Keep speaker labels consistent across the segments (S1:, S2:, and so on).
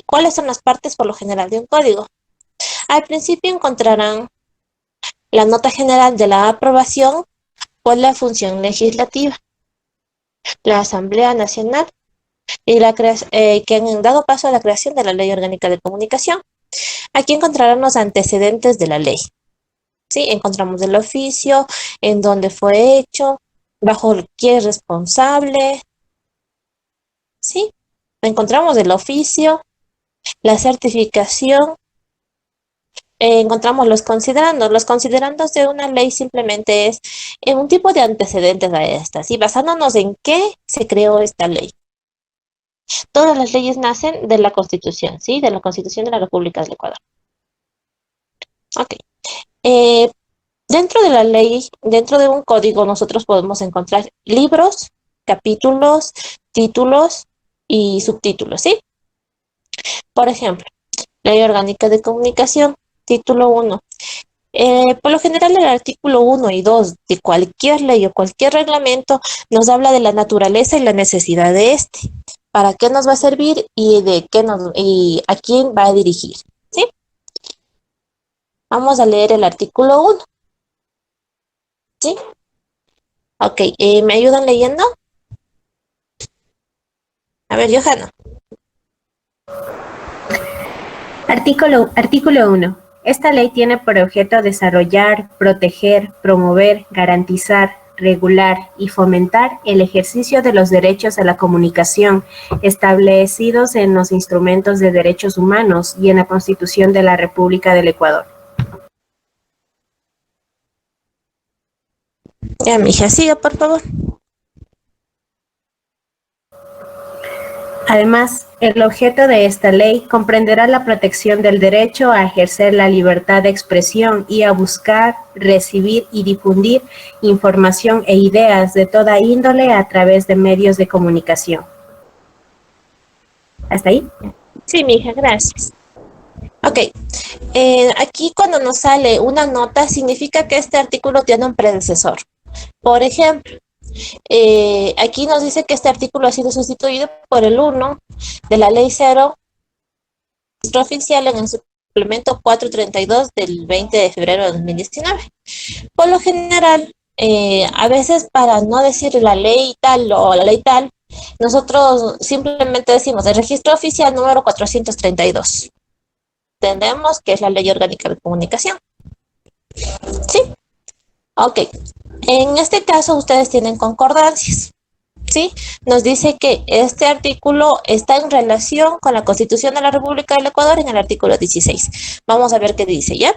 S1: ¿Cuáles son las partes por lo general de un código? Al principio encontrarán la nota general de la aprobación por la función legislativa, la Asamblea Nacional y que han dado paso a la creación de la Ley Orgánica de Comunicación. Aquí encontrarán los antecedentes de la ley. ¿Sí? Encontramos el oficio, en dónde fue hecho, bajo quién es responsable. ¿Sí? Encontramos el oficio, la certificación, encontramos los considerandos. Los considerandos de una ley simplemente es un tipo de antecedentes a esta, ¿sí? Basándonos en qué se creó esta ley. Todas las leyes nacen de la Constitución, ¿sí? De la Constitución de la República del Ecuador. Ok. Eh, Dentro de la ley, dentro de un código, nosotros podemos encontrar libros, capítulos, títulos y subtítulos, ¿sí? Por ejemplo, Ley Orgánica de Comunicación, título 1. Por lo general, el artículo 1 y 2 de cualquier ley o cualquier reglamento nos habla de la naturaleza y la necesidad de este. ¿Para qué nos va a servir y a quién va a dirigir? ¿Sí? Vamos a leer el artículo 1. ¿Sí? Ok, ¿me ayudan leyendo? A ver, Johanna.
S2: Artículo 1. Esta ley tiene por objeto desarrollar, proteger, promover, garantizar, regular y fomentar el ejercicio de los derechos a la comunicación establecidos en los instrumentos de derechos humanos y en la Constitución de la República del Ecuador.
S1: Ya, mija, siga, por favor.
S2: Además, el objeto de esta ley comprenderá la protección del derecho a ejercer la libertad de expresión y a buscar, recibir y difundir información e ideas de toda índole a través de medios de comunicación. ¿Hasta ahí?
S1: Sí, mija, gracias. Ok, aquí cuando nos sale una nota significa que este artículo tiene un predecesor. Por ejemplo, aquí nos dice que este artículo ha sido sustituido por el 1 de la Ley 0, registro oficial en el suplemento 432 del 20 de febrero de 2019. Por lo general, a veces para no decir la ley tal o la ley tal, nosotros simplemente decimos el registro oficial número 432. Entendemos que es la Ley Orgánica de Comunicación. ¿Sí? Ok. En este caso, ustedes tienen concordancias. ¿Sí? Nos dice que este artículo está en relación con la Constitución de la República del Ecuador en el artículo 16. Vamos a ver qué dice, ¿ya?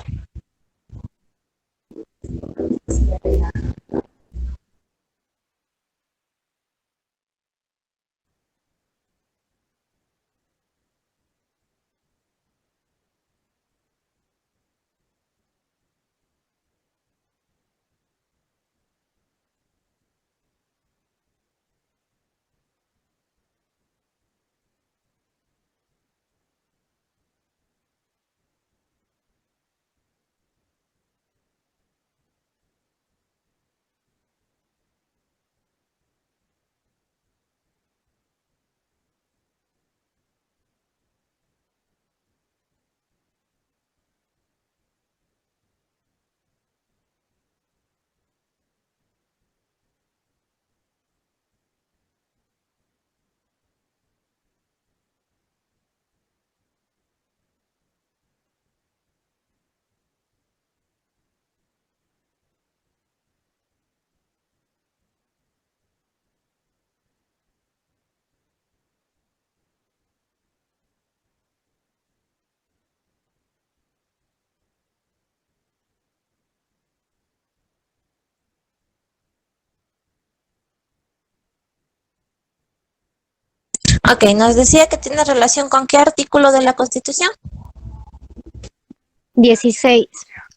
S1: Ok, nos decía que tiene relación con qué artículo de la Constitución.
S3: 16.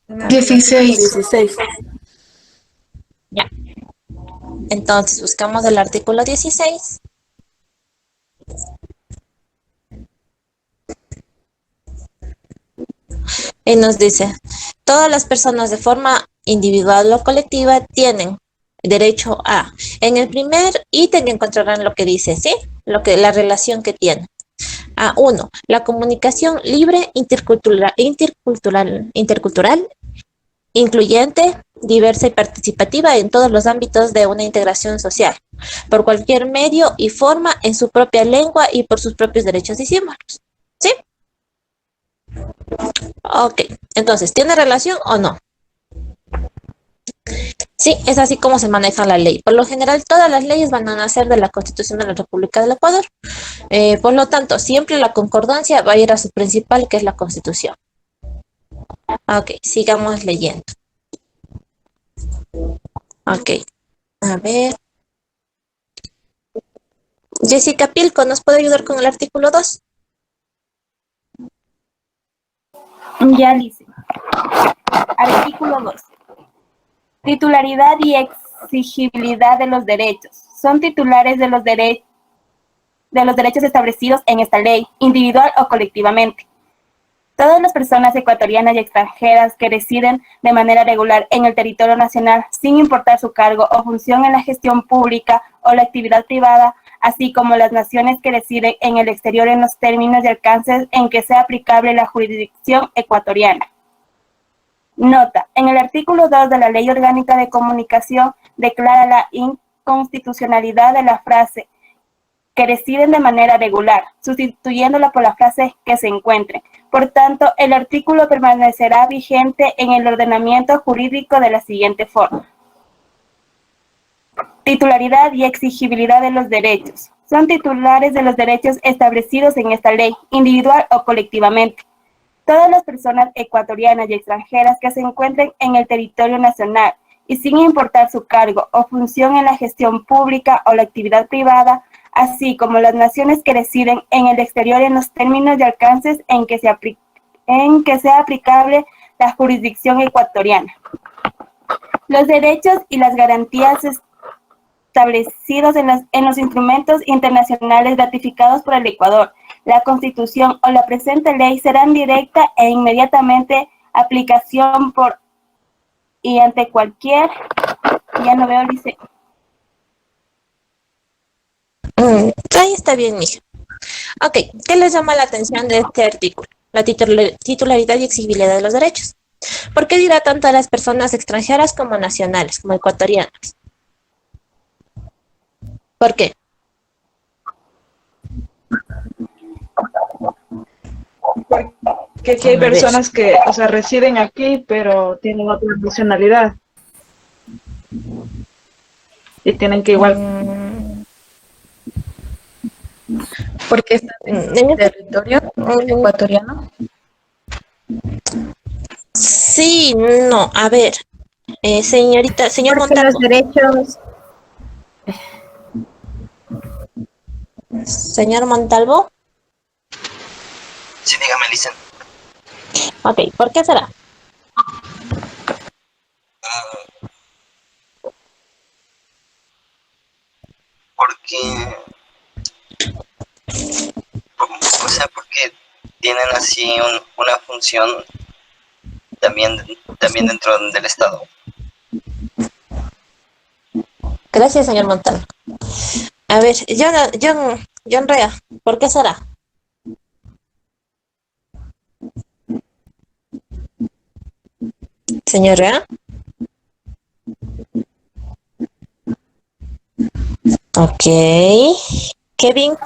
S4: 16.
S1: Ya. Entonces buscamos el artículo 16. Y nos dice, todas las personas de forma individual o colectiva tienen derecho a. En el primer ítem encontrarán lo que dice, ¿sí? La relación que tiene. Uno, la comunicación libre, intercultural, incluyente, diversa y participativa en todos los ámbitos de una integración social, por cualquier medio y forma, en su propia lengua y por sus propios derechos y símbolos. ¿Sí? Ok, entonces, ¿tiene relación o no? Sí, es así como se maneja la ley. Por lo general, todas las leyes van a nacer de la Constitución de la República del Ecuador. Por lo tanto, siempre la concordancia va a ir a su principal, que es la Constitución. Ok, sigamos leyendo. Ok, a ver. Jessica Pilco, ¿nos puede ayudar con el artículo 2?
S2: Ya dice. Artículo 2. Titularidad y exigibilidad de los derechos. Son titulares de los derechos establecidos en esta ley, individual o colectivamente. Todas las personas ecuatorianas y extranjeras que residen de manera regular en el territorio nacional, sin importar su cargo o función en la gestión pública o la actividad privada, así como las naciones que residen en el exterior en los términos y alcances en que sea aplicable la jurisdicción ecuatoriana. Nota: en el artículo 2 de la Ley Orgánica de Comunicación declara la inconstitucionalidad de la frase que residen de manera regular, sustituyéndola por la frase que se encuentren. Por tanto, el artículo permanecerá vigente en el ordenamiento jurídico de la siguiente forma. Titularidad y exigibilidad de los derechos. Son titulares de los derechos establecidos en esta ley, individual o colectivamente. Todas las personas ecuatorianas y extranjeras que se encuentren en el territorio nacional y sin importar su cargo o función en la gestión pública o la actividad privada, así como las naciones que residen en el exterior en los términos y alcances en que sea aplicable la jurisdicción ecuatoriana. Los derechos y las garantías establecidos en los instrumentos internacionales ratificados por el Ecuador, la Constitución o la presente ley serán directa e inmediatamente aplicación por y ante cualquier, ya no veo, dice.
S1: Ahí está bien, mija. Ok, ¿qué les llama la atención de este artículo? La titularidad y exigibilidad de los derechos. ¿Por qué dirá tanto a las personas extranjeras como nacionales, como ecuatorianas? ¿Por qué?
S3: Porque aquí hay personas que, o sea, residen aquí, pero tienen otra nacionalidad. Y tienen que igual.
S4: Porque está en el territorio ecuatoriano.
S1: Sí, no, a ver, señorita, señor
S2: Porque
S1: Montalvo.
S2: los derechos.
S1: Señor Montalvo.
S5: Sí, dígame, Lisa.
S1: Ok, ¿por qué será?
S5: Porque, o sea, porque tienen así una función también dentro del Estado.
S1: Gracias, señor Montalvo. A ver, John Rea, ¿por qué será? Señor Rea. Ok. Kevin.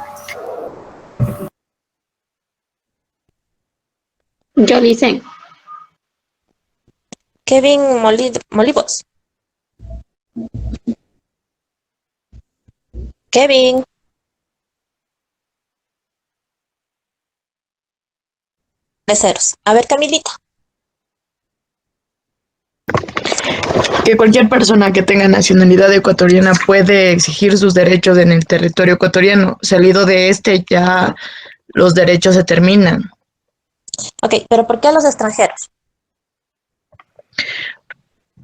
S6: Yo dicen.
S1: Kevin Molivos. Kevin. Ceros. A ver, Camilita.
S4: Que cualquier persona que tenga nacionalidad ecuatoriana puede exigir sus derechos en el territorio ecuatoriano. Salido de este, ya los derechos se terminan.
S1: Ok, pero ¿por qué a los extranjeros?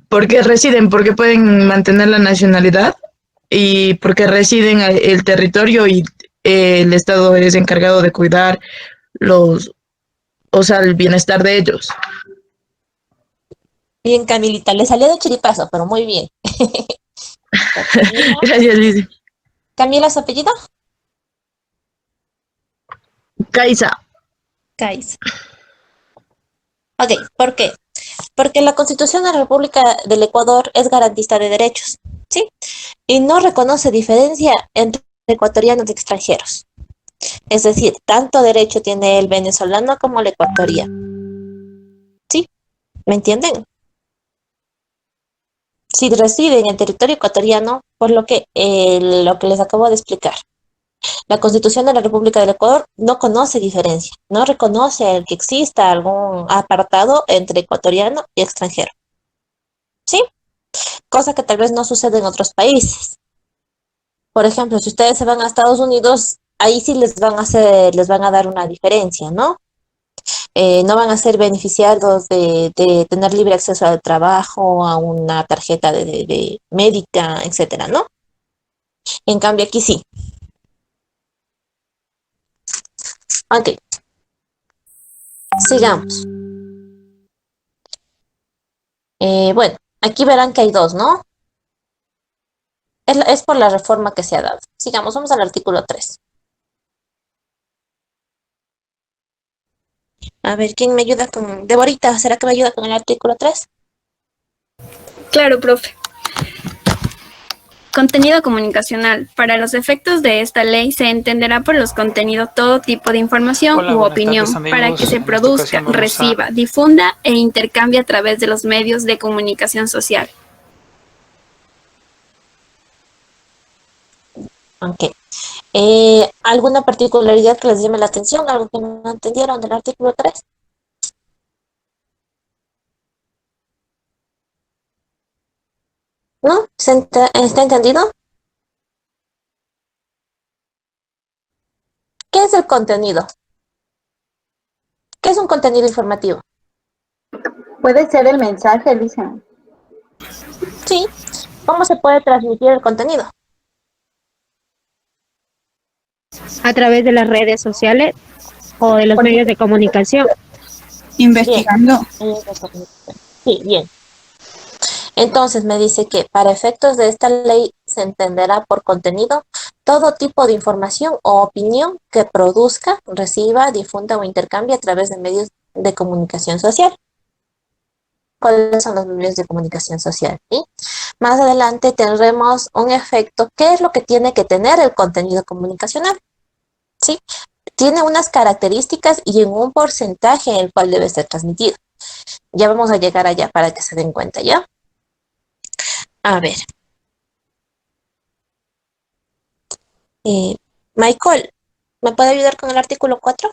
S4: Porque residen, porque pueden mantener la nacionalidad y porque residen el territorio y el Estado es encargado de cuidar el bienestar de ellos.
S1: Bien, Camilita, le salió de chiripazo, pero muy bien.
S4: Gracias, Liz.
S1: ¿Camila su apellido?
S4: Kaisa.
S1: Kais. Ok, ¿por qué? Porque la Constitución de la República del Ecuador es garantista de derechos, ¿sí? Y no reconoce diferencia entre ecuatorianos y extranjeros. Es decir, tanto derecho tiene el venezolano como el ecuatoriano, ¿sí? ¿Me entienden? Si reside en el territorio ecuatoriano, por lo que les acabo de explicar. La Constitución de la República del Ecuador no conoce diferencia, no reconoce el que exista algún apartado entre ecuatoriano y extranjero, ¿sí? Cosa que tal vez no sucede en otros países. Por ejemplo, si ustedes se van a Estados Unidos, ahí sí les van a dar una diferencia, ¿no? No van a ser beneficiados de tener libre acceso al trabajo, a una tarjeta de médica, etcétera, ¿no? En cambio, aquí sí. Ok, sigamos. Bueno, aquí verán que hay dos, ¿no? Es por la reforma que se ha dado. Sigamos, vamos al artículo 3. A ver, ¿quién me ayuda con... Deborita, ¿será que me ayuda con el artículo 3?
S6: Claro, profe. Contenido comunicacional. Para los efectos de esta ley se entenderá por los contenidos todo tipo de información
S7: Hola,
S6: u
S7: buenas
S6: opinión
S7: tardes, amigos.
S6: para que se
S7: En esta
S6: produzca,
S7: ocasión vamos
S6: reciba, difunda e intercambie a través de los medios de comunicación social.
S1: Ok. ¿Alguna particularidad que les llame la atención? ¿Algo que no entendieron del artículo 3? ¿No? ¿Está entendido? ¿Qué es el contenido? ¿Qué es un contenido informativo?
S8: Puede ser el mensaje, Alicia.
S1: Sí. ¿Cómo se puede transmitir el contenido?
S2: A través de las redes sociales o de los medios de comunicación.
S8: Investigando.
S1: Bien. Sí, bien. Entonces me dice que para efectos de esta ley se entenderá por contenido todo tipo de información o opinión que produzca, reciba, difunda o intercambie a través de medios de comunicación social. ¿Cuáles son los medios de comunicación social? ¿Sí? Más adelante tendremos un efecto. ¿Qué es lo que tiene que tener el contenido comunicacional? ¿Sí? Tiene unas características y en un porcentaje en el cual debe ser transmitido. Ya vamos a llegar allá para que se den cuenta, ¿ya? A ver. Michael, ¿me puede ayudar con el artículo 4?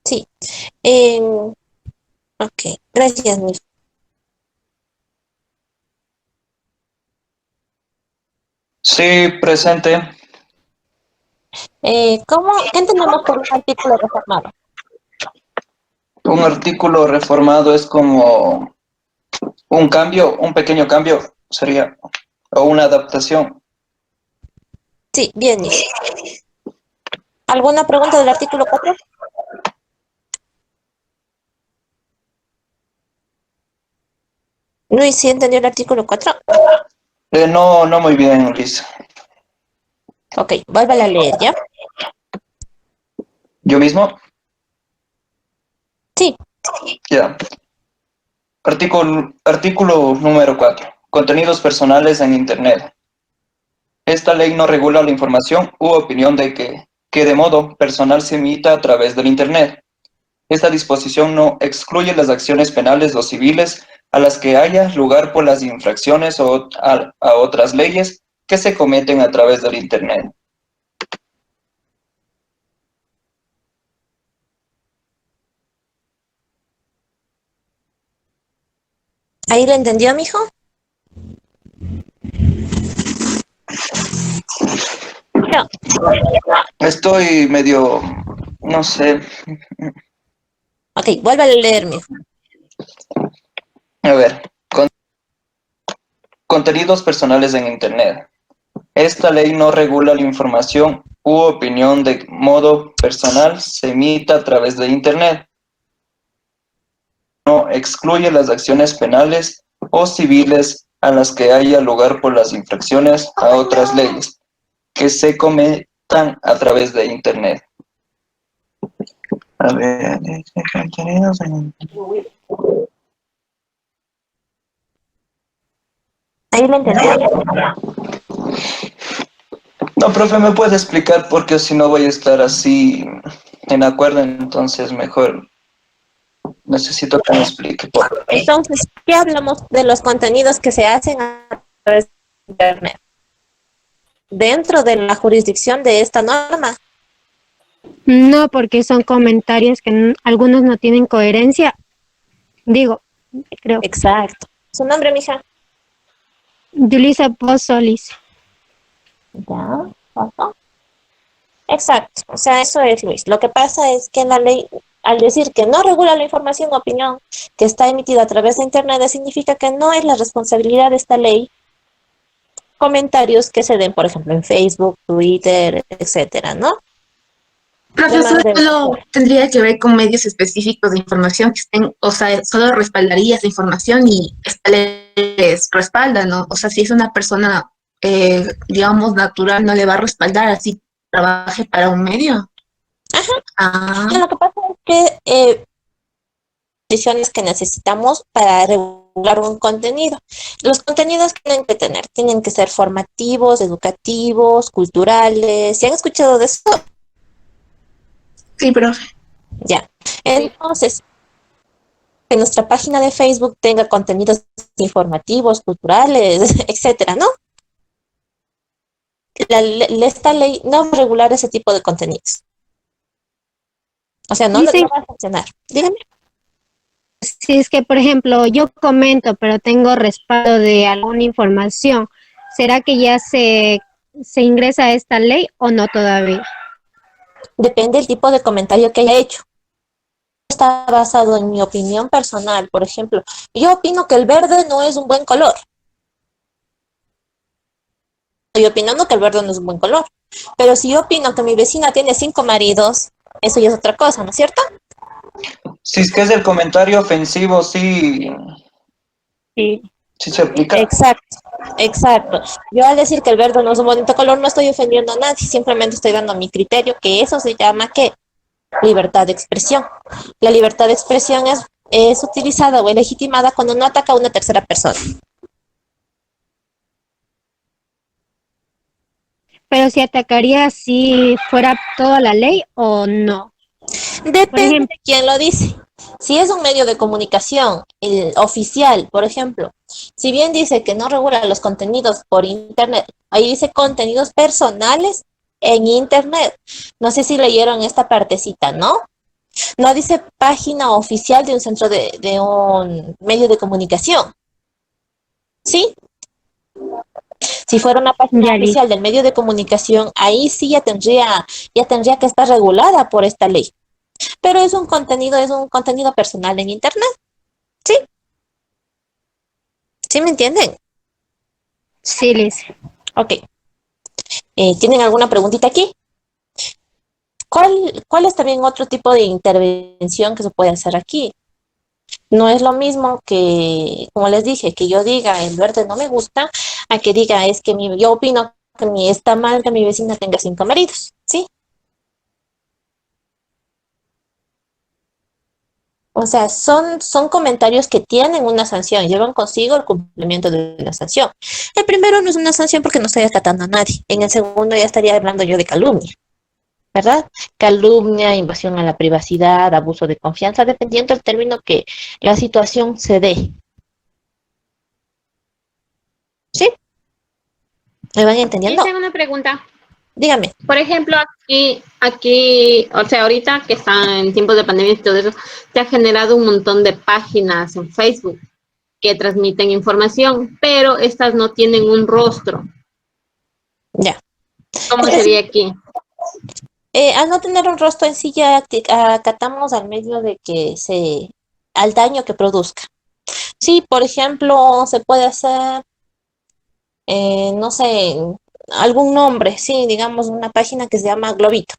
S1: Sí. Ok, gracias, Mif.
S7: Sí, presente.
S1: ¿Qué entendemos por un artículo reformado?
S7: Un artículo reformado es como un cambio, un pequeño cambio sería, o una adaptación.
S1: Sí, bien, Mif. ¿Alguna pregunta del artículo 4? Luis, ¿sí entendió el artículo 4?
S7: No, no muy bien, Luis.
S1: Ok, vuélvala a leer, ¿ya?
S7: ¿Yo mismo?
S1: Sí.
S7: Ya. Artículo número 4. Contenidos personales en Internet. Esta ley no regula la información u opinión que de modo personal se emita a través del Internet. Esta disposición no excluye las acciones penales o civiles a las que haya lugar por las infracciones o a otras leyes que se cometen a través del Internet.
S1: ¿Ahí lo entendió, mijo? No.
S7: Estoy medio, no sé.
S1: Ok, vuelve a leer, mijo.
S7: A ver, contenidos personales en Internet. Esta ley no regula la información u opinión de modo personal se emita a través de Internet. No excluye las acciones penales o civiles a las que haya lugar por las infracciones a otras leyes que se cometan a través de Internet. A ver, contenidos en...
S1: ¿Ahí lo entendió?
S7: No, profe, ¿me puede explicar? Porque si no voy a estar así en acuerdo, entonces mejor necesito que me explique. Por favor.
S1: Entonces, ¿qué hablamos de los contenidos que se hacen a través de Internet? Dentro de la jurisdicción de esta norma.
S9: No, porque son comentarios que algunos no tienen coherencia. Digo, creo.
S1: Exacto. ¿Su nombre, mija?
S9: Yulisa Poz Solís.
S1: Ya, ojo. Exacto. O sea, eso es, Luis. Lo que pasa es que la ley, al decir que no regula la información o opinión que está emitida a través de Internet, significa que no es la responsabilidad de esta ley comentarios que se den, por ejemplo, en Facebook, Twitter, etcétera, ¿no?
S10: Profesor, solo tendría que ver con medios específicos de información que estén, o sea, solo respaldaría esa información y esta ley les respalda, ¿no? O sea, si es una persona, digamos, natural, no le va a respaldar así trabaje para un medio.
S1: Ajá.
S10: Ah.
S1: Lo que pasa es que condiciones que necesitamos para regular un contenido. Los contenidos tienen que ser formativos, educativos, culturales. ¿Sí han escuchado de eso?
S10: Sí, profe.
S1: Ya. Entonces, que nuestra página de Facebook tenga contenidos informativos, culturales, etcétera, ¿no? Esta ley no va a regular ese tipo de contenidos. O sea, no va a funcionar. Dígame.
S9: Si es que, por ejemplo, yo comento, pero tengo respaldo de alguna información, ¿será que ya se ingresa a esta ley o no todavía?
S1: Depende del tipo de comentario que haya hecho. Está basado en mi opinión personal. Por ejemplo, yo opino que el verde no es un buen color. Estoy opinando que el verde no es un buen color. Pero si yo opino que mi vecina tiene 5 maridos, eso ya es otra cosa, ¿no es cierto?
S7: Si es que es el comentario ofensivo, sí.
S1: Sí.
S7: Sí se aplica.
S1: Exacto. Yo al decir que el verde no es un bonito color, no estoy ofendiendo a nadie, simplemente estoy dando mi criterio, que eso se llama ¿qué? Libertad de expresión. La libertad de expresión es utilizada o legitimada cuando no ataca a una tercera persona.
S9: Pero si atacaría si fuera toda la ley o no.
S1: Depende de quién lo dice. Si es un medio de comunicación oficial, por ejemplo, si bien dice que no regula los contenidos por Internet, ahí dice contenidos personales en Internet. No sé si leyeron esta partecita, ¿no? No dice página oficial de un centro de un medio de comunicación. ¿Sí? Si fuera una página oficial del medio de comunicación, ahí sí ya tendría que estar regulada por esta ley. Pero es un contenido personal en Internet. ¿Sí? ¿Sí me entienden?
S9: Sí, Liz.
S1: Ok. ¿Tienen alguna preguntita aquí? ¿Cuál es también otro tipo de intervención que se puede hacer aquí? No es lo mismo que, como les dije, que yo diga el verde no me gusta, a que diga es que yo opino que está mal que mi vecina tenga 5 maridos, ¿sí? O sea, son comentarios que tienen una sanción, llevan consigo el cumplimiento de la sanción. El primero no es una sanción porque no estoy atacando a nadie. En el segundo ya estaría hablando yo de calumnia, ¿verdad? Calumnia, invasión a la privacidad, abuso de confianza, dependiendo del término que la situación se dé. ¿Sí? ¿Me van entendiendo?
S11: Yo tengo una pregunta.
S1: Dígame.
S11: Por ejemplo, o sea, ahorita que están en tiempos de pandemia y todo eso, te ha generado un montón de páginas en Facebook. que transmiten información, pero estas no tienen un rostro.
S1: Ya.
S11: ¿Cómo sería aquí?
S1: Al no tener un rostro en sí, ya acatamos al medio de que al daño que produzca. Sí, por ejemplo, se puede hacer, no sé, algún nombre, sí, digamos una página que se llama Globito.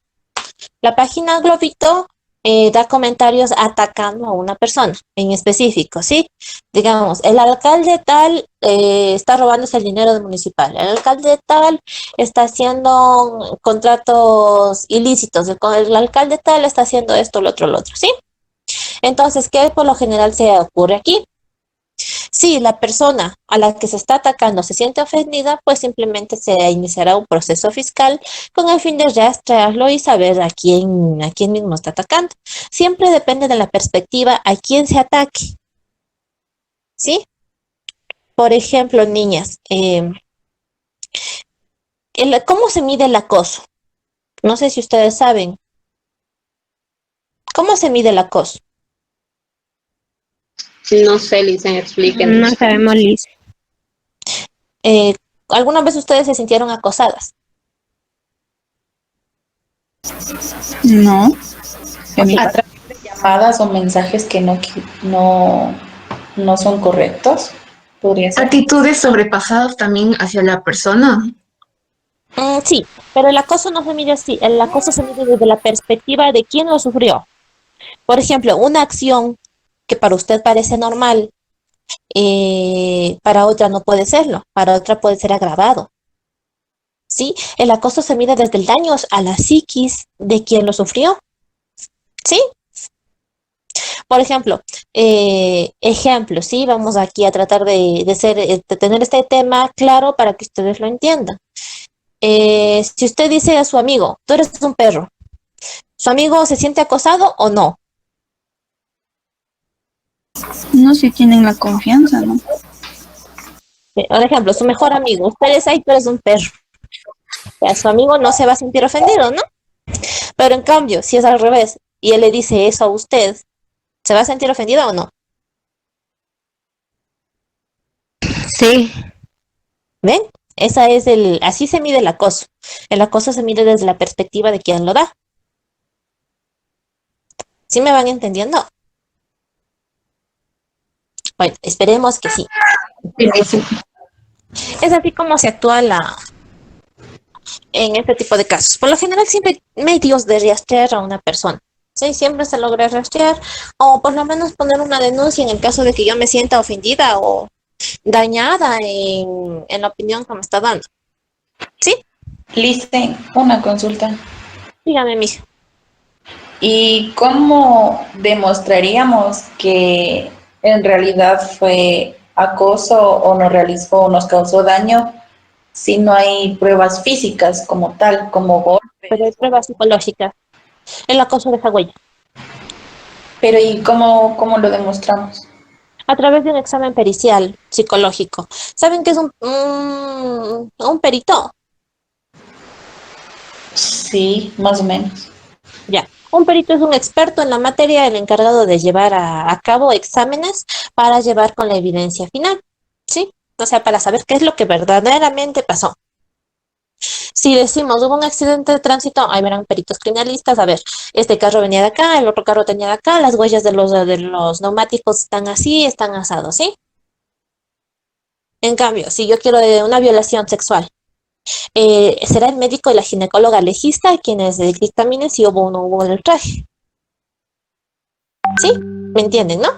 S1: La página Globito da comentarios atacando a una persona en específico, ¿sí? Digamos, el alcalde tal está robándose el dinero del municipal, el alcalde tal está haciendo contratos ilícitos, el alcalde tal está haciendo esto, lo otro, ¿sí? Entonces, ¿qué por lo general se ocurre aquí? Si la persona a la que se está atacando se siente ofendida, pues simplemente se iniciará un proceso fiscal con el fin de rastrearlo y saber a quién mismo está atacando. Siempre depende de la perspectiva a quién se ataque. ¿Sí? Por ejemplo, niñas, ¿cómo se mide el acoso? No sé si ustedes saben. ¿Cómo se mide el acoso?
S11: No sé, Lisa, explíquenos.
S9: No sabemos, Liz.
S1: ¿Alguna vez ustedes se sintieron acosadas?
S12: No.
S1: Ok.
S12: A través de llamadas o mensajes que no son correctos, podría ser.
S10: Actitudes sobrepasadas también hacia la persona.
S1: Sí, pero el acoso no se mide así. El acoso se mide desde la perspectiva de quién lo sufrió. Por ejemplo, una acción que para usted parece normal, para otra no puede serlo, para otra puede ser agravado. ¿Sí? El acoso se mide desde el daño a la psiquis de quien lo sufrió. ¿Sí? Por ejemplo, ¿sí? Vamos aquí a tratar de tener este tema claro para que ustedes lo entiendan. Si usted dice a su amigo, tú eres un perro, ¿su amigo se siente acosado o no?
S12: No, si tienen la confianza, ¿no?
S1: Por ejemplo, su mejor amigo, ustedes ahí, tú eres un perro. O sea, su amigo no se va a sentir ofendido, ¿no? Pero en cambio, si es al revés y él le dice eso a usted, ¿se va a sentir ofendido o no?
S9: Sí.
S1: ¿Ven? Así se mide el acoso. El acoso se mide desde la perspectiva de quien lo da. ¿Sí me van entendiendo? Bueno, esperemos que sí. Es así como se actúa en este tipo de casos. Por lo general, siempre hay medios de rastrear a una persona. Sí, siempre se logra rastrear o por lo menos poner una denuncia en el caso de que yo me sienta ofendida o dañada en la opinión que me está dando. ¿Sí?
S12: Listen, una consulta.
S1: Dígame, mija.
S12: ¿Y cómo demostraríamos que en realidad fue acoso o nos realizó o nos causó daño si no hay pruebas físicas como tal, como golpes?
S1: Pero hay pruebas psicológicas. El acoso deja huella.
S12: Pero ¿y cómo lo demostramos?
S1: A través de un examen pericial psicológico. ¿Saben qué es un perito?
S12: Sí, más o menos.
S1: Ya. Un perito es un experto en la materia, el encargado de llevar a cabo exámenes para llevar con la evidencia final. ¿Sí? O sea, para saber qué es lo que verdaderamente pasó. Si decimos hubo un accidente de tránsito, ahí verán peritos criminalistas, a ver, este carro venía de acá, el otro carro tenía de acá, las huellas de los neumáticos están así, están asados, ¿sí? En cambio, si yo quiero de una violación sexual, será el médico y la ginecóloga legista quienes dictaminen si hubo o no hubo el traje. ¿Sí? ¿Me entienden, no?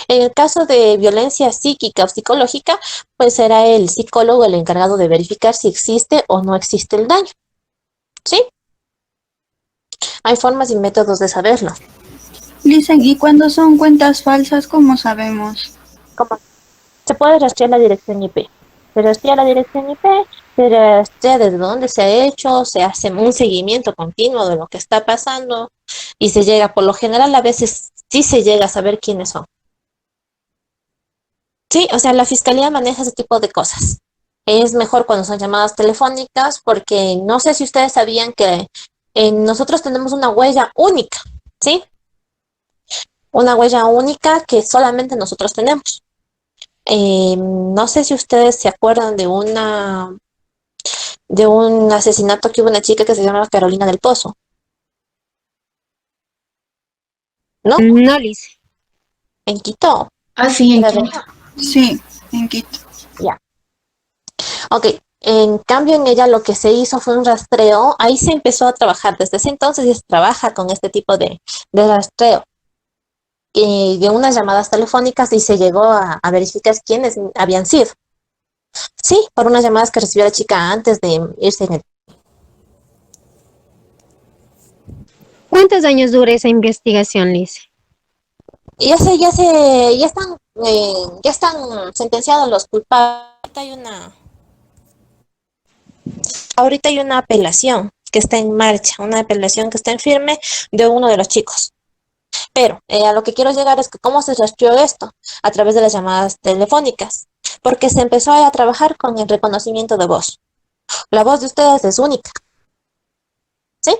S1: En el caso de violencia psíquica o psicológica, pues será el psicólogo el encargado de verificar si existe o no existe el daño. ¿Sí? Hay formas y métodos de saberlo.
S13: Listen, ¿y cuando son cuentas falsas, cómo sabemos?
S1: ¿Cómo? Se puede rastrear la dirección IP. Se rastrea la dirección IP, se rastrea desde dónde se ha hecho, se hace un seguimiento continuo de lo que está pasando y se llega, por lo general a veces sí se llega a saber quiénes son. Sí, o sea, la fiscalía maneja ese tipo de cosas. Es mejor cuando son llamadas telefónicas porque no sé si ustedes sabían que nosotros tenemos una huella única, ¿sí? Una huella única que solamente nosotros tenemos. No sé si ustedes se acuerdan de un asesinato que hubo una chica que se llamaba Carolina del Pozo, ¿no?
S9: No, Lice.
S1: En Quito.
S10: Ah, sí, en
S1: Era de-
S10: Quito.
S13: Sí, en Quito.
S1: Ya. Ok. En cambio, en ella lo que se hizo fue un rastreo. Ahí se empezó a trabajar. Desde ese entonces ya se trabaja con este tipo de rastreo. Y de unas llamadas telefónicas y se llegó a verificar quiénes habían sido. Sí, por unas llamadas que recibió la chica antes de irse en el...
S9: ¿Cuántos años dura esa investigación, Lice?
S1: Y ya están sentenciados los culpables. Ahorita hay una apelación que está en marcha, una apelación que está en firme de uno de los chicos. Pero a lo que quiero llegar es que cómo se rastreó esto a través de las llamadas telefónicas, porque se empezó a trabajar con el reconocimiento de voz. La voz de ustedes es única, ¿sí?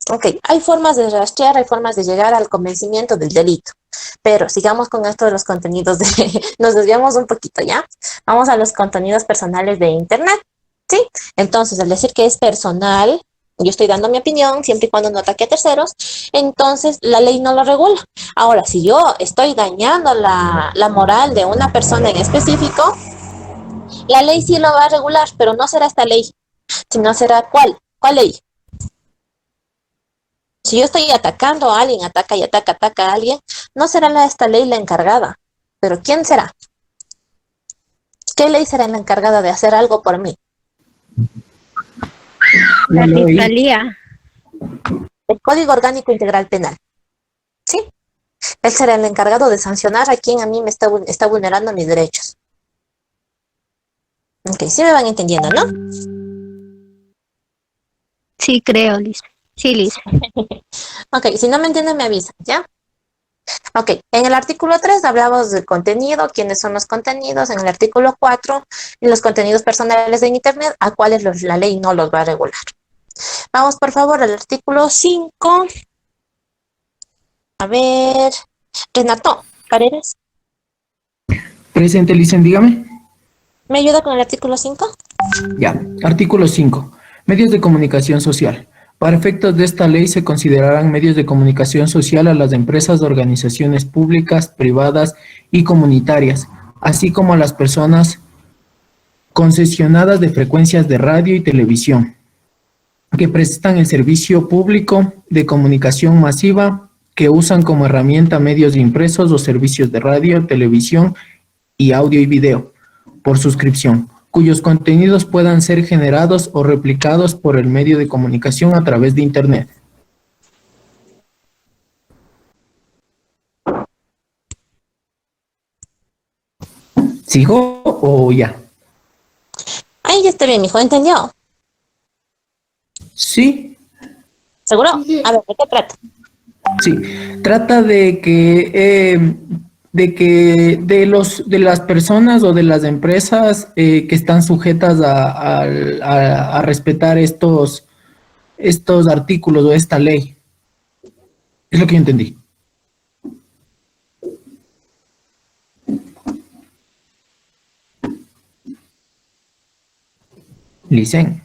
S1: Ok, hay formas de rastrear, hay formas de llegar al convencimiento del delito, pero sigamos con esto de los contenidos nos desviamos un poquito, ¿ya? Vamos a los contenidos personales de Internet, ¿sí? Entonces, al decir que es personal, yo estoy dando mi opinión, siempre y cuando no ataque a terceros, entonces la ley no lo regula. Ahora, si yo estoy dañando la moral de una persona en específico, la ley sí lo va a regular, pero no será esta ley, sino será ¿cuál ley? Si yo estoy atacando a alguien, ataca a alguien, no será esta ley la encargada. Pero ¿quién será? ¿Qué ley será la encargada de hacer algo por mí?
S9: La Fiscalía.
S1: El Código Orgánico Integral Penal. ¿Sí? Él será el encargado de sancionar a quien a mí me está vulnerando mis derechos. Ok, sí me van entendiendo, ¿no?
S9: Sí, creo, Lice. Sí, Lice.
S1: Ok, si no me entienden me avisan, ¿ya? Ok, en el artículo 3 hablamos del contenido, quiénes son los contenidos. En el artículo 4, los contenidos personales de Internet, a cuáles la ley no los va a regular. Vamos, por favor, al artículo 5. A ver, Renato Paredes,
S14: Presente, Licen, dígame.
S1: ¿me ayuda con el artículo 5?
S14: Ya. Artículo 5. Medios de comunicación social. Para efectos de esta ley se considerarán medios de comunicación social a las empresas, organizaciones públicas, privadas y comunitarias, así como a las personas concesionadas de frecuencias de radio y televisión, que prestan el servicio público de comunicación masiva, que usan como herramienta medios impresos o servicios de radio, televisión y audio y video, por suscripción, cuyos contenidos puedan ser generados o replicados por el medio de comunicación a través de Internet. ¿Sigo o ya?
S1: Ahí ya está bien, mijo, ¿entendió?
S14: Sí.
S1: ¿Seguro? A ver, ¿de qué trata?
S14: Sí, trata de que de las personas o de las empresas que están sujetas a respetar estos artículos o esta ley. Es lo que yo entendí. Licen.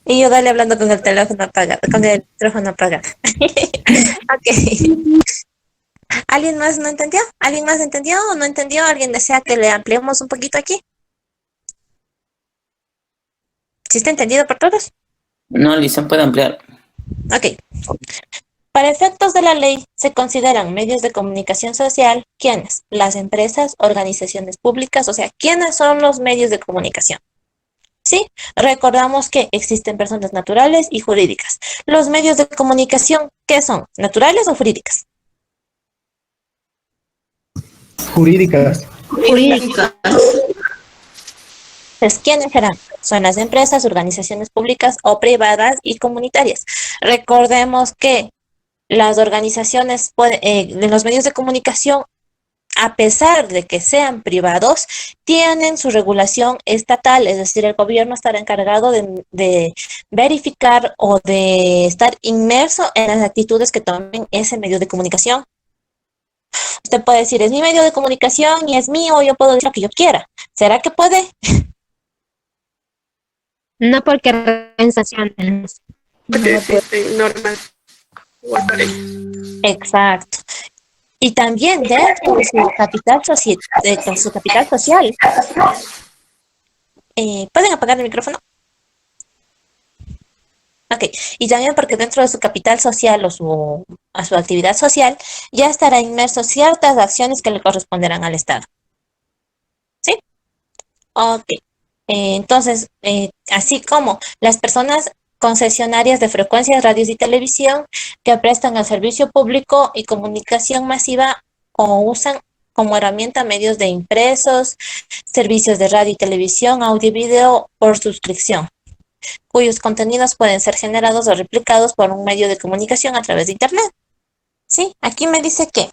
S1: Y yo dale hablando con el teléfono apagado, con el micrófono apagado. Ok. ¿Alguien más no entendió? ¿Alguien más entendió o no entendió? ¿Alguien desea que le ampliemos un poquito aquí? ¿Sí está entendido por todos?
S15: No, Licen puede ampliar.
S1: Ok. Para efectos de la ley, se consideran medios de comunicación social, ¿quiénes? Las empresas, organizaciones públicas, o sea, ¿quiénes son los medios de comunicación? Sí, recordamos que existen personas naturales y jurídicas. Los medios de comunicación, ¿qué son? ¿Naturales o jurídicas?
S14: Jurídicas.
S10: Jurídicas.
S1: Pues, ¿quiénes serán? Son las empresas, organizaciones públicas o privadas y comunitarias. Recordemos que las organizaciones, en los medios de comunicación, a pesar de que sean privados, tienen su regulación estatal, es decir, el gobierno estará encargado de verificar o de estar inmerso en las actitudes que tomen ese medio de comunicación. Usted puede decir, es mi medio de comunicación y es mío, yo puedo decir lo que yo quiera. ¿Será que puede?
S9: No, porque en sanciones.
S16: Porque existen normas igual para ellos.
S1: Exacto. Y también dentro de su capital, social. ¿Pueden apagar el micrófono? Ok. Y también porque dentro de su capital social o a su actividad social ya estará inmerso ciertas acciones que le corresponderán al Estado. ¿Sí? Ok. Entonces, así como las personas concesionarias de frecuencias, radios y televisión que prestan el servicio público y comunicación masiva o usan como herramienta medios de impresos, servicios de radio y televisión, audio y video por suscripción, cuyos contenidos pueden ser generados o replicados por un medio de comunicación a través de Internet. Sí, aquí me dice que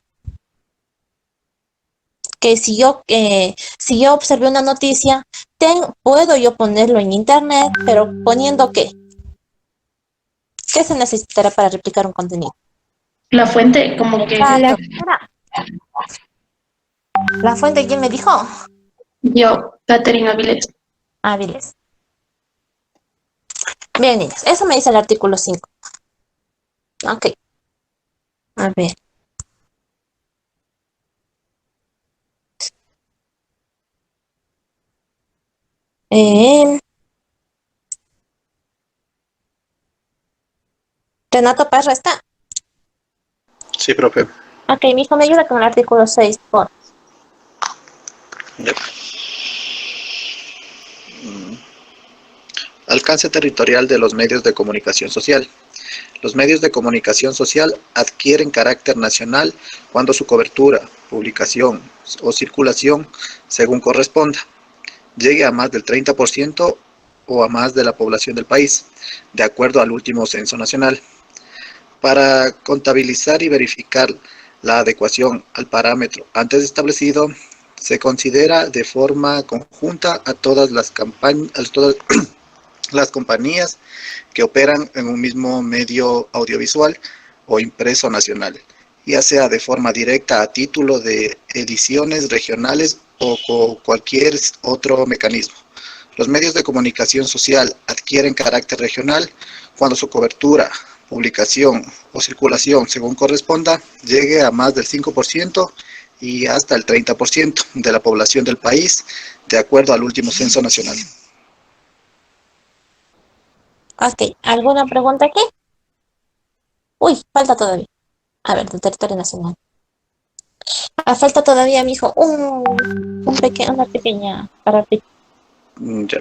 S1: si yo observé una noticia, puedo yo ponerlo en Internet, pero poniendo ¿qué? ¿Qué se necesitará para replicar un contenido?
S10: La fuente, como que...
S1: ¿La fuente quién me dijo?
S10: Yo, Catherine Avilés.
S1: Avilés. Bien, niños, eso me dice el artículo 5. Ok. A ver. Renato Parra está.
S17: Sí, profe.
S1: Ok, mi hijo me ayuda con el artículo 6, por.
S17: Ya. Alcance territorial de los medios de comunicación social. Los medios de comunicación social adquieren carácter nacional cuando su cobertura, publicación o circulación, según corresponda, llegue a más del 30% o a más de la población del país, de acuerdo al último censo nacional. Para contabilizar y verificar la adecuación al parámetro antes establecido, se considera de forma conjunta a todas las compañías que operan en un mismo medio audiovisual o impreso nacional, ya sea de forma directa a título de ediciones regionales o con cualquier otro mecanismo. Los medios de comunicación social adquieren carácter regional cuando su cobertura, publicación o circulación, según corresponda, llegue a más del 5% y hasta el 30% de la población del país, de acuerdo al último censo nacional.
S1: Ok, ¿alguna pregunta aquí? Uy, falta todavía. A ver, del territorio nacional. Falta todavía, mijo, una pequeña para...
S17: Ya.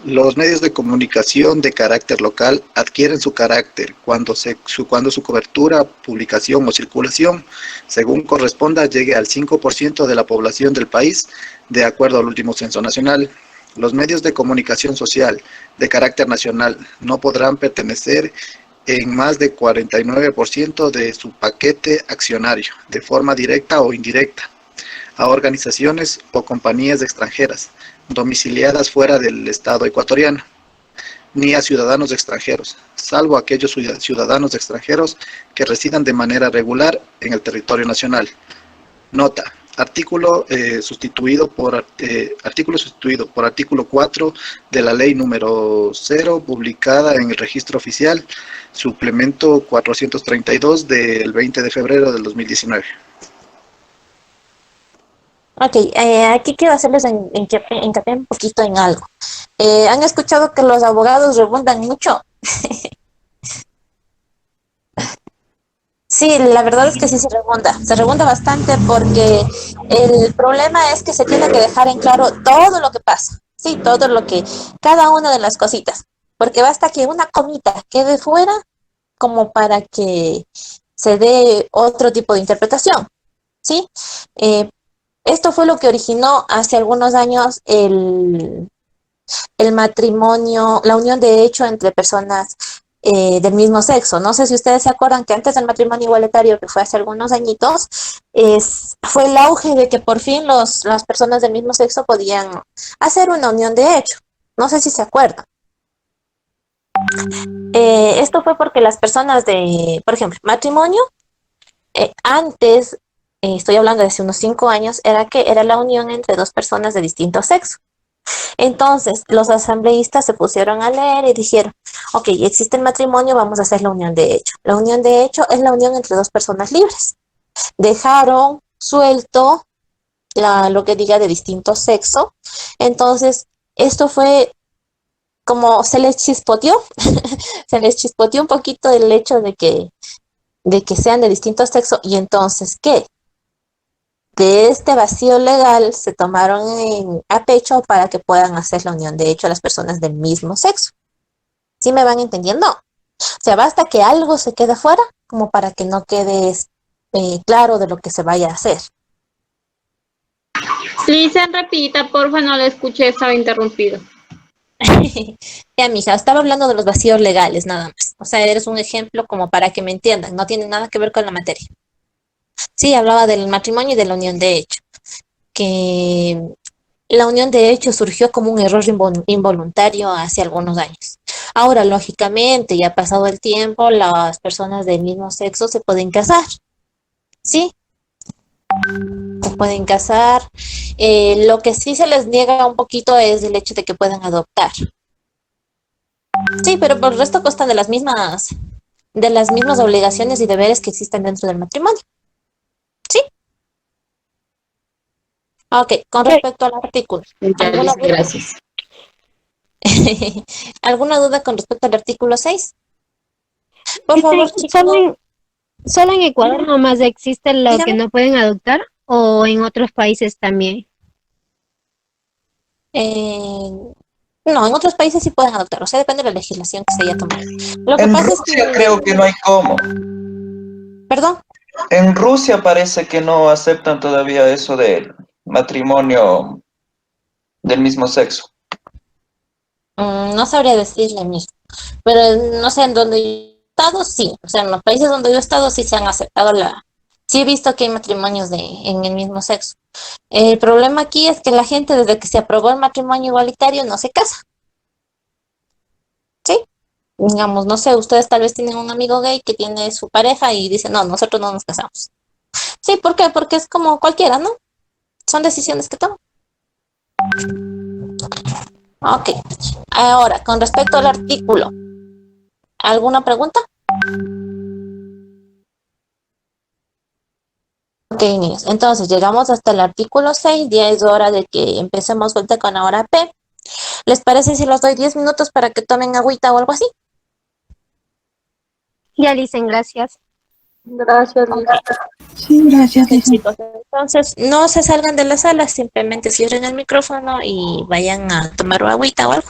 S17: Los medios de comunicación de carácter local adquieren su carácter cuando su cobertura, publicación o circulación, según corresponda, llegue al 5% de la población del país, de acuerdo al último censo nacional. Los medios de comunicación social de carácter nacional no podrán pertenecer en más de 49% de su paquete accionario, de forma directa o indirecta, a organizaciones o compañías extranjeras, domiciliadas fuera del Estado ecuatoriano, ni a ciudadanos extranjeros, salvo aquellos ciudadanos extranjeros que residan de manera regular en el territorio nacional. Nota: artículo sustituido por artículo 4 de la ley número 0, publicada en el registro oficial, suplemento 432 del 20 de febrero del 2019.
S1: Ok, aquí quiero hacerles hincapié un poquito en algo. ¿Han escuchado que los abogados rebundan mucho? Sí, la verdad es que sí se rebunda bastante porque el problema es que se tiene que dejar en claro todo lo que pasa, sí, cada una de las cositas, porque basta que una comita quede fuera como para que se dé otro tipo de interpretación, ¿sí? Esto fue lo que originó hace algunos años el matrimonio, la unión de hecho entre personas del mismo sexo. No sé si ustedes se acuerdan que antes del matrimonio igualitario, que fue hace algunos añitos, fue el auge de que por fin las personas del mismo sexo podían hacer una unión de hecho. No sé si se acuerdan. Esto fue porque las personas de, por ejemplo, matrimonio, antes, estoy hablando de hace unos 5 años, era que era la unión entre dos personas de distinto sexo. Entonces, los asambleístas se pusieron a leer y dijeron, ok, existe el matrimonio, vamos a hacer la unión de hecho. La unión de hecho es la unión entre dos personas libres. Dejaron suelto lo que diga de distinto sexo. Entonces, esto fue como se les chispoteó, se les chispoteó un poquito el hecho de que sean de distinto sexo. Y entonces, ¿qué? De este vacío legal se tomaron a pecho para que puedan hacer la unión de hecho a las personas del mismo sexo. ¿Sí me van entendiendo? O sea, basta que algo se quede fuera como para que no quede claro de lo que se vaya a hacer.
S11: Lisa, repita, porfa, no la escuché, estaba interrumpido.
S1: Ya, mija, estaba hablando de los vacíos legales nada más. O sea, eres un ejemplo como para que me entiendan. No tiene nada que ver con la materia. Sí, hablaba del matrimonio y de la unión de hecho. Que la unión de hecho surgió como un error involuntario hace algunos años. Ahora, lógicamente, ya ha pasado el tiempo, las personas del mismo sexo se pueden casar, ¿sí? Se pueden casar. Lo que sí se les niega un poquito es el hecho de que puedan adoptar. Sí, pero por el resto constan de las mismas obligaciones y deberes que existen dentro del matrimonio. ¿Sí? Ok, con respecto al artículo.
S10: Ya,
S1: ¿Alguna
S10: Lisa,
S1: duda?
S10: gracias.
S1: ¿Alguna duda con respecto al artículo 6? Por
S9: Dicen,
S1: favor, chicos.
S9: solo en Ecuador nomás existe lo que
S1: Dígame.
S9: no pueden adoptar o en otros países también.
S1: No, en otros países sí pueden adoptar, o sea, depende de la legislación que se haya tomado. Lo que
S7: En
S1: pasa es
S7: Rusia
S1: que,
S7: creo que no hay cómo.
S1: perdón,
S7: En Rusia parece que no aceptan todavía eso del matrimonio del mismo sexo.
S1: no sabría decirle mismo, pero no sé, en donde yo he estado, sí, o sea, en los países donde yo he estado sí se han aceptado sí he visto que hay matrimonios en el mismo sexo. El problema aquí es que la gente desde que se aprobó el matrimonio igualitario no se casa, ¿sí? Digamos, no sé, ustedes tal vez tienen un amigo gay que tiene su pareja y dice, no, nosotros no nos casamos. Sí, ¿por qué? Porque es como cualquiera, ¿no? Son decisiones que toman. Ok. Ahora, con respecto al artículo, ¿alguna pregunta? Ok, niños. Entonces, llegamos hasta el artículo 6. Ya es hora de que empecemos vuelta con la hora P. ¿Les parece si los doy 10 minutos para que tomen agüita o algo así?
S9: Ya dicen gracias.
S8: Gracias,
S1: Ok.
S8: Lisa.
S13: Sí, gracias,
S1: Ok,
S13: Lisa.
S1: chicos. Entonces, no se salgan de la sala, simplemente cierren el micrófono y vayan a tomar agüita o algo.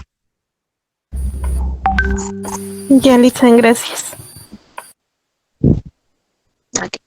S13: Ya, Lisa, gracias.
S1: Ok.